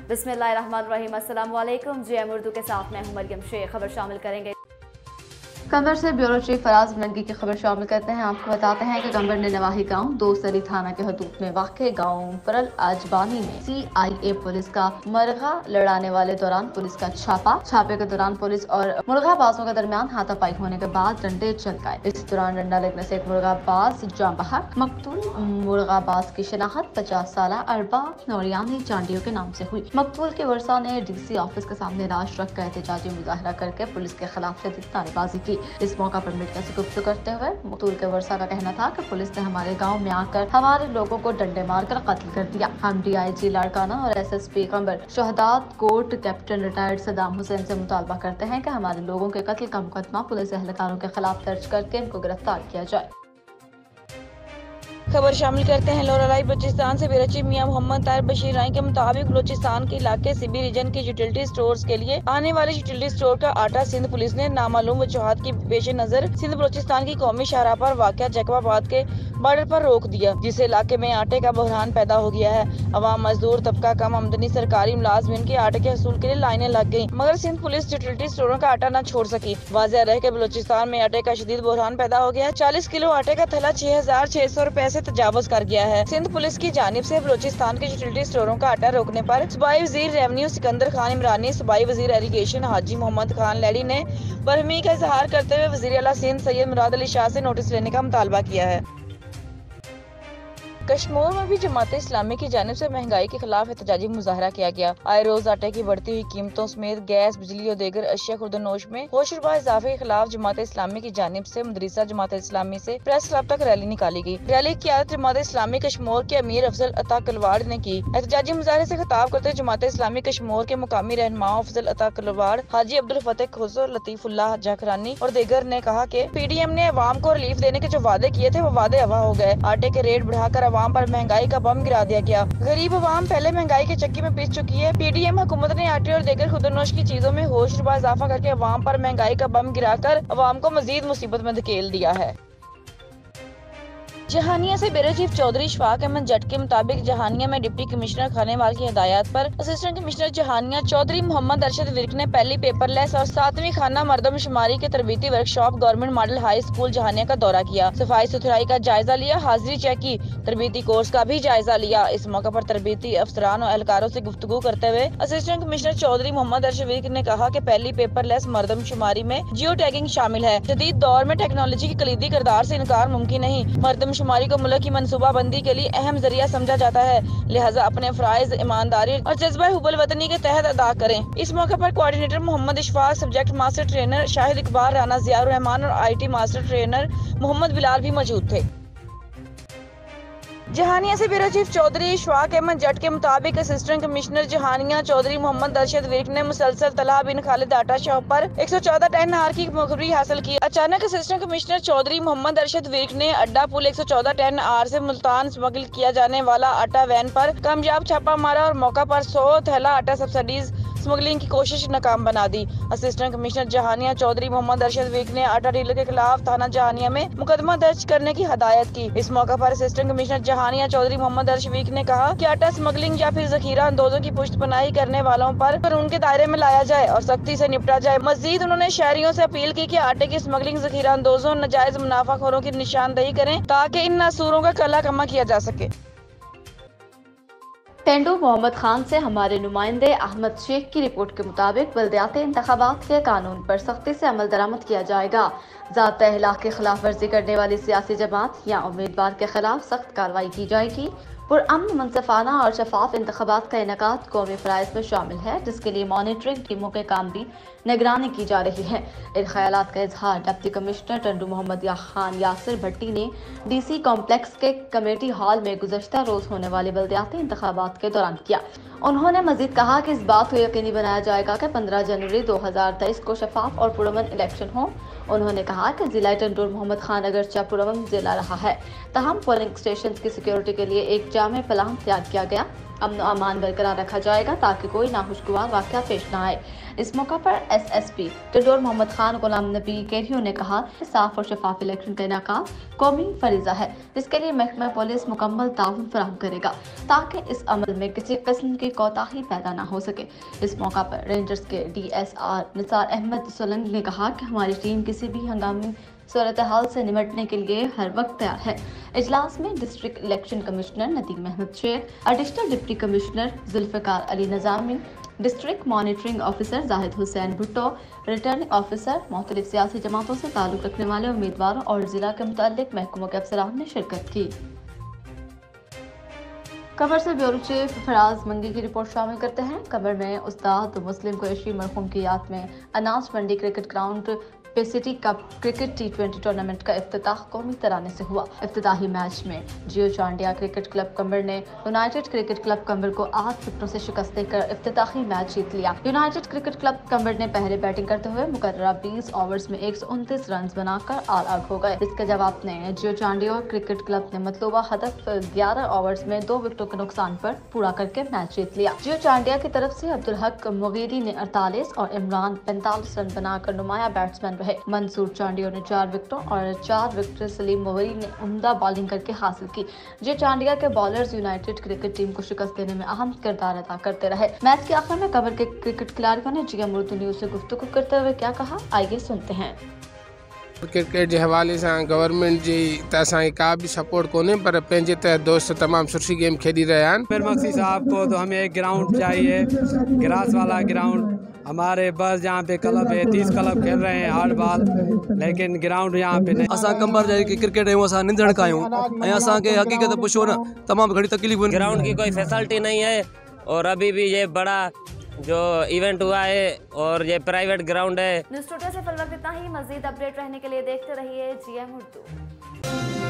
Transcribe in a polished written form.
बिस्मिल्लाहिर्रहमानिर्रहीम। अस्सलाम वालेकुम। जेएम उर्दू के साथ मैं हूं मरियम शेख। खबर शामिल करेंगे। कंबर से ब्यूरो चीफ फराज बुलंदगी की खबर शामिल करते हैं। आपको बताते हैं कि कंबर ने नवाही गांव दोसरी थाना के हदूद में वाक़े गांव परल आजबानी में CIA पुलिस का मरगा लड़ाने वाले दौरान पुलिस का छापे के दौरान पुलिस और मुर्गाबाजों के दरमियान हाथापाई होने के बाद डंडे चल गए। इस दौरान डंडा लगने से एक मुर्गाबाज जान बहक। मकतूल मुर्गाबाज की शिनाख्त 50 साल अरबा नौरियानी चांडियों के नाम से हुई। मकतूल के वर्षा ने DC ऑफिस के सामने लाश रख कर एहतजाजी मुजाहरा करके पुलिस के खिलाफ शदीद नारेबाजी की। इस मौका पर मीडिया से गुफ्तगू करते हुए मकतूल के वर्षा का कहना था कि पुलिस ने हमारे गांव में आकर हमारे लोगों को डंडे मारकर कत्ल कर दिया। हम DIG लाड़काना और SSP कंबर Shahdad court captain retired Saddam Hussain से मुतालबा करते हैं कि हमारे लोगों के कत्ल का मुकदमा पुलिस एहलकारों के खिलाफ दर्ज करके इनको गिरफ्तार किया जाए। खबर शामिल करते हैं लोरालाई बलूचिस्तान से ब्यूरो चीफ मियां मोहम्मद ताहिर बशीर राय के मुताबिक बलूचिस्तान के इलाके सिबी रीजन के यूटिलिटी स्टोर्स के लिए आने वाले यूटिलिटी स्टोर का आटा सिंध पुलिस ने नामालूम वजूहात की पेश नजर सिंध बलूचिस्तान की कौमी शाहराह पर वाक़या जैकबाबाद के बॉर्डर पर रोक दिया, जिससे इलाके में आटे का बहरान पैदा हो गया है। अवाम, मजदूर तबका, कम आमदनी सरकारी मुलाजमीन के आटे के हसूल के लिए लाइनें लग गयी, मगर सिंध पुलिस यूटिलिटी स्टोरों का आटा न छोड़ सकी। वाज़ेह रहे कि बलूचिस्तान में आटे का शदीद बहरान पैदा हो गया है। 40 किलो आटे का थैला 6600 रुपए से तजावुज कर गया है। सिंध पुलिस की जानिब से बलूचिस्तान के यूटिलिटी स्टोरों का आटा रोकने पर सूबाई वजीर रेवन्यू सिकंदर खान इमरानी, सूबाई वजीर इरिगेशन हाजी मोहम्मद खान लैडी ने बरहमी का इजहार करते हुए वजीर आला सिंध सैयद मुराद अली शाह से नोटिस लेने का मुतालबा किया है। कश्मीर में भी जमात इस्लामी की जानिब से महंगाई के खिलाफ एहतजाजी मुजाहरा किया गया। आए रोज आटे की बढ़ती हुई कीमतों समेत गैस, बिजली और दीगर अशिया खुर्दनोश में होशरुबा इजाफे के खिलाफ जमात इस्लामी की जानिब से मदरसा जमात इस्लामी से प्रेस क्लब तक रैली निकाली गई। रैली की क़ियादत जमात इस्लामी कश्मीर के अमीर अफजल अता कलवाड़ ने की। एहतजाजी मुजाहरे से खिताब करते हुए जमात इस्लामी कश्मीर के मुकामी रहनुमाओं अफजल अता कलवाड़, हाजी अब्दुल फतेह खुसरो, लतीफुल्लाह जाकरानी और दीगर ने कहा कि PDM ने अवाम को रिलीफ देने के जो वादे किए थे वो वादे हवा हो गए। आटे के रेट बढ़ाकर अवाम पर महंगाई का बम गिरा दिया गया। गरीब अवाम पहले महंगाई के चक्की में पिस चुकी है। PDM हुकूमत ने आटे और दीगर खुदरनोश की चीजों में होशरुबा इजाफा करके अवाम पर महंगाई का बम गिराकर अवाम को मजीद मुसीबत में धकेल दिया है। जहानिया से ब्यूरो चीफ चौधरी शफाक अहमद जट के मुताबिक जहानिया में डिप्टी कमिश्नर खानेवाल की हिदायत पर असिस्टेंट कमिश्नर जहानिया चौधरी मोहम्मद अरशद विर्क ने पहली पेपरलेस और 7वीं खाना मर्दमशुमारी के तरबीती workshop government model high school Jahania का दौरा किया। सफाई सुथराई का जायजा लिया, हाजिरी चेक की, तरबीती कोर्स का भी जायजा लिया। इस मौके पर तरबीती अफसरान और एहलकारों से गुफ्तगू करते हुए असिस्टेंट कमिश्नर चौधरी मोहम्मद अरशद विर्क ने कहा कि पहली पेपरलेस मर्दमशुमारी में जियो टैगिंग शामिल है। जदीद दौर में टेक्नोलॉजी की कलीदी किरदार से इनकार मुमकिन नहीं। मर्दमशुमारी को मुल्क की मनसूबाबंदी के लिए अहम जरिया समझा जाता है, लिहाजा अपने फराइज ईमानदारी और जज्बा हुब्बुल वतनी के तहत अदा करें। इस मौके पर coordinator Mohammad Ishfaq, subject master trainer Shahid Iqbal, Rana Ziaur Rahman और IT master trainer Mohammad Bilal भी मौजूद थे। जहानिया से ब्यूरो चीफ चौधरी शफाक अहमद जट के मुताबिक असिस्टेंट कमिश्नर जहानिया चौधरी मोहम्मद अरशद विर्क ने मुसलसल तला बिन खालिद आटा शॉप पर 114 टन अनार की मुखबरी हासिल की। अचानक असिस्टेंट कमिश्नर चौधरी मोहम्मद अरशद विर्क ने अड्डा पुल 114 टन आर से मुल्तान स्मगल किया जाने वाला आटा वैन पर कामयाब छापा मारा और मौका पर 100 थैला आटा सब्सिडीज स्मगलिंग की कोशिश नाकाम बना दी। असिस्टेंट कमिश्नर जहानिया चौधरी मोहम्मद अरशद विर्क ने आटा डीलर के खिलाफ थाना जहानिया में मुकदमा दर्ज करने की हदायत की। इस मौका पर असिस्टेंट कमिश्नर जहानिया चौधरी मोहम्मद अरशद विर्क ने कहा कि आटा स्मगलिंग या फिर जखीरा अंदोजों की पुष्टपनाही करने वालों पर उनके दायरे में लाया जाए और सख्ती से निपटा जाए। मजीद उन्होंने शहरियों से अपील की कि आटे की स्मगलिंग, जखीरा अंदोजों, नाजायज मुनाफाखोरों की निशानदेही करें ताकि इन नासूरों का कला कमा किया जा सके। पेंडू मोहम्मद खान से हमारे नुमाइंदे अहमद शेख की रिपोर्ट के मुताबिक बल्दियाती इंतखाबात के कानून पर सख्ती से अमल दरामद किया जाएगा। ज़ाब्ता इलाक़ की खिलाफ वर्जी करने वाली सियासी जमात या उम्मीदवार के खिलाफ सख्त कार्रवाई की जाएगी। पुरअमन, मुनसिफाना और शफाफ इंतखाबात का इनेकाद कौमी फ़राइज़ में शामिल है, जिसके लिए मॉनिटरिंग टीमों के काम भी निगरानी की जा रही है। इन ख्यालात का इजहार डिप्टी कमिश्नर टंडू मोहम्मद खान यासिर भट्टी ने DC कॉम्प्लेक्स के कमेटी हॉल में गुज़श्ता रोज़ होने वाले बल्दियाती इंतखाबात के दौरान किया। उन्होंने मजीद कहा कि इस बात को यकीनी बनाया जाएगा कि 15 जनवरी 2023 को शफाफ और पुरअमन इलेक्शन हो। उन्होंने कहा कि जिला टंडूर मोहम्मद खान अगरचे पुरअमन जिला रहा है, तहम पोलिंग स्टेशन की सिक्योरिटी के लिए एक जामे प्लान तैयार किया गया। अमन और अमान बरकरार रखा जाएगा ताकि कोई नाखुशगवार वाक़या पेश न आए। इस मौका पर SSP टिंडोर मोहम्मद खान गुलाम नबी केरियो ने कहा कि साफ और शफाफ इलेक्शन का इनेकाद कौमी फरीजा है, जिसके लिए महकमा पुलिस मुकम्मल ताउन फराहम करेगा ताकि इस अमल में किसी किस्म की कोताही पैदा न हो सके। इस मौका पर रेंजर्स के DSR निसार अहमद सोलंकी ने कहा कि हमारी टीम किसी भी हंगामी सूरत हाल से निपटने के लिए हर वक्त तैयार है। इजलास में district election commissioner Nadeem Ahmed Sheikh, additional deputy commissioner Zulfiqar Ali Nizami, district monitoring officer Zahid Hussain Bhutto, returning officer, मुख्तलिफ सियासी जमातों से ताल्लुक रखने वाले उम्मीदवारों और जिला के मुतल्लिक महकमों के अफसरान ने शिरकत की। कबर से ब्यूरो चीफ फराज मंगी की रिपोर्ट शामिल करते हैं। कबर में उस्ताद मुस्लिम कुरैशी मरहूम की याद में अनाज मंडी क्रिकेट ग्राउंड पे city cup cricket T20 tournament का इफ्तिताह कौमी तराने से हुआ। इफ्तिताही मैच में जियो चांडिया क्रिकेट क्लब कंबर ने यूनाइटेड क्रिकेट क्लब कंबर को 8 विकेटों से शिकस्त देकर इफ्तिताही मैच जीत लिया। यूनाइटेड क्रिकेट क्लब कंबर ने पहले बैटिंग करते हुए मुकर्ररा 20 ओवर्स में 129 रन बनाकर ऑल आउट हो गए। इसके जवाब में जियो चांडिया क्रिकेट क्लब ने मतलूबा हदफ 11 ओवर्स में 2 विकेटों के नुकसान पर पूरा करके मैच जीत लिया। जियो चांडिया की तरफ से अब्दुल हक मुगीरी ने 48 और इमरान 45 रन बनाकर नुमाया बैट्समैन। मंसूर चांडिया ने 4 विकेटों और 4 विकेट सलीम मोहरी ने उम्दा बॉलिंग करके हासिल की। जे चांडिया के बॉलर्स यूनाइटेड क्रिकेट टीम को शिकस्त देने में अहम किरदार अदा करते रहे। मैच के आखिर में कबर के क्रिकेट खिलाड़ियों ने GM उर्दू न्यूज से गुफ्तगू करते हुए क्या कहा, आइए सुनते हैं। क्रिकेट के हवाले से गवर्नमेंट जी त का भी सपोर्ट कोने पर पंहिंजे त दोस्त तमाम सुठी गेम खेली रहा हैं। फिर मक्सी साहब को तो हमें एक ग्राउंड चाहिए, ग्रास वाला ग्राउंड। हमारे बस यहाँ पे क्लब है, 30 क्लब खेल रहे हैं हार्ड बॉल, लेकिन ग्राउंड यहाँ पे नहीं। असां कंबर जाए कि क्रिकेट आहियूं, असां निंदण का आहियूं ऐं असांखे हक़ीक़त पुछो न तमामु घणी तकलीफ़। ग्राउंड की कोई फैसिलिटी नहीं है और अभी भी ये बड़ा जो इवेंट हुआ है और ये प्राइवेट ग्राउंड है। न्यूज़ स्टूडियो से फिलहाल इतना ही। मज़ीद अपडेट रहने के लिए देखते रहिए GM उर्दू।